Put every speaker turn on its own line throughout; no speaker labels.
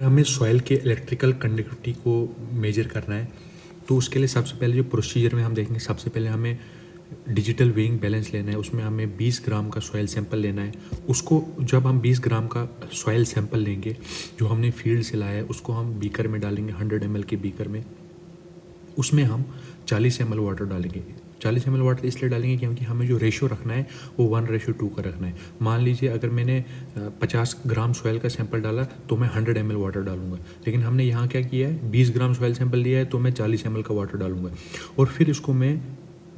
हमें सॉइल के electrical conductivity को मेजर करना है तो उसके लिए सबसे पहले जो प्रोसीजर में हम देखेंगे, सबसे पहले हमें डिजिटल वेइंग बैलेंस लेना है। उसमें हमें 20 ग्राम का सॉइल सैंपल लेना है। उसको जब हम 20 ग्राम का सॉइल सैंपल लेंगे जो हमने फील्ड से लाया है, उसको हम बीकर में डालेंगे, 100 ml के बीकर में। उसमें हम 40 ml वाटर डालेंगे। 40 ml वाटर इसलिए डालेंगे क्योंकि हमें जो रेशो रखना है वो 1:2 का रखना है। मान लीजिए अगर मैंने 50 ग्राम सॉइल का सैंपल डाला तो मैं 100 ml वाटर डालूंगा, लेकिन हमने यहाँ क्या किया है, 20 ग्राम सॉइल सैंपल लिया है तो मैं 40 ml का वाटर डालूंगा और फिर इसको मैं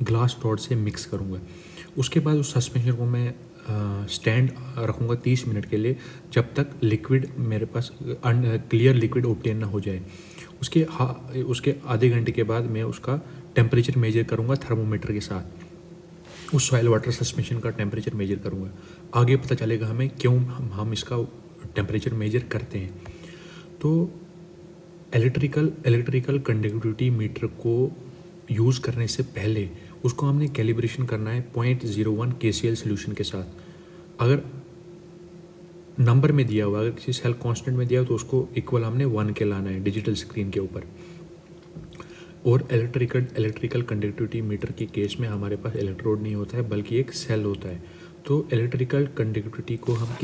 ग्लास रॉड से मिक्स करूँगा। उसके बाद उस सस्पेंशन को मैं स्टैंड रखूँगा 30 मिनट के लिए, जब तक लिक्विड मेरे पास क्लियर लिक्विड ऑब्टेन ना हो जाए। उसके आधे घंटे के बाद मैं उसका टेम्परेचर मेजर करूँगा थर्मोमीटर के साथ। उस सॉइल वाटर सस्पेंशन का टेम्परेचर मेजर करूँगा। आगे पता चलेगा हमें क्यों हम इसका टेम्परेचर मेजर करते हैं। तो इलेक्ट्रिकल कंडक्टिविटी मीटर को यूज़ करने से पहले उसको हमने कैलिब्रेशन करना है 0.01 KCl सोल्यूशन के साथ। अगर नंबर में दिया हुआ, अगर किसी सेल कांस्टेंट में दिया हो तो उसको इक्वल हमने 1 के लाना है डिजिटल स्क्रीन के ऊपर। और इलेक्ट्रिकल कंडक्टिविटी मीटर के केस में हमारे पास इलेक्ट्रोड नहीं होता है बल्कि एक सेल होता है। तो इलेक्ट्रिकल कंडक्टिविटी को हम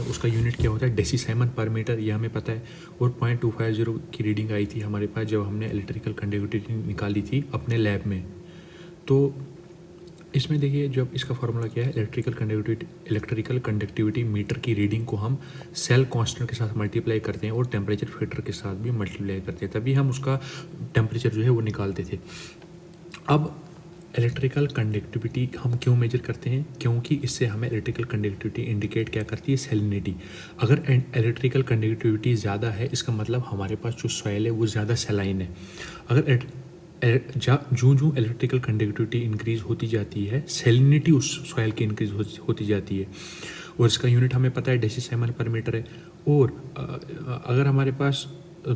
उसका यूनिट क्या होता है, डेसीसाइमन पर मीटर, ये हमें पता है। और 0.250 की रीडिंग आई थी हमारे पास जब हमने इलेक्ट्रिकल कंडक्टिविटी निकाली थी अपने लैब में। तो इसमें देखिए जब इसका फार्मूला क्या है, इलेक्ट्रिकल कंडक्टिविटी मीटर की रीडिंग को हम सेल कांस्टेंट के साथ मल्टीप्लाई करते हैं और टेम्परेचर फैक्टर के साथ भी मल्टीप्लाई करते हैं, तभी हम उसका टेम्परेचर जो है वो निकालते थे। अब इलेक्ट्रिकल कंडक्टिविटी हम क्यों मेजर करते हैं, क्योंकि इससे हमें इलेक्ट्रिकल कंडक्टिविटी इंडिकेट क्या करती है, सेलिनिटी। अगर इलेक्ट्रिकल कंडक्टिविटी ज़्यादा है इसका मतलब हमारे पास जो सॉइल है वो ज़्यादा सेलाइन है। अगर जो इलेक्ट्रिकल कंडक्टिविटी इंक्रीज़ होती जाती है, सेलिनिटी उस सॉइल की इंक्रीज़ होती जाती है। और इसका यूनिट हमें पता है डेसीसाइमन पर मीटर है। और अगर हमारे पास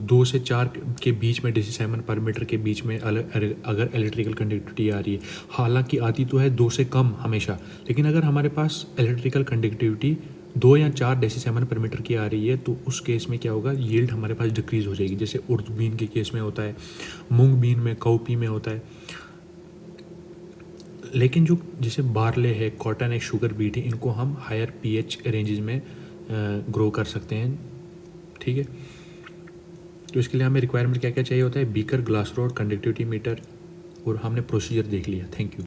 2 से 4 के बीच में डेसीसाइमन पर मीटर के बीच में अगर इलेक्ट्रिकल कंडक्टिविटी आ रही है, हालांकि आती तो है 2 से कम हमेशा, लेकिन अगर हमारे पास इलेक्ट्रिकल कंडक्टिविटी 2 या 4 डेसीसाइमन पर मीटर की आ रही है तो उस केस में क्या होगा, यील्ड हमारे पास डिक्रीज़ हो जाएगी। जैसे उर्द बीन के केस में होता है, मूंग बीन में, काउपी में होता है। लेकिन जो जैसे बार्ले है, कॉटन है, शुगर बीट है, इनको हम हायर pH रेंजेस में ग्रो कर सकते हैं। ठीक है, तो इसके लिए हमें रिक्वायरमेंट क्या क्या चाहिए होता है, beaker, glass rod, conductivity metre, और हमने प्रोसीजर देख लिया। Thank you.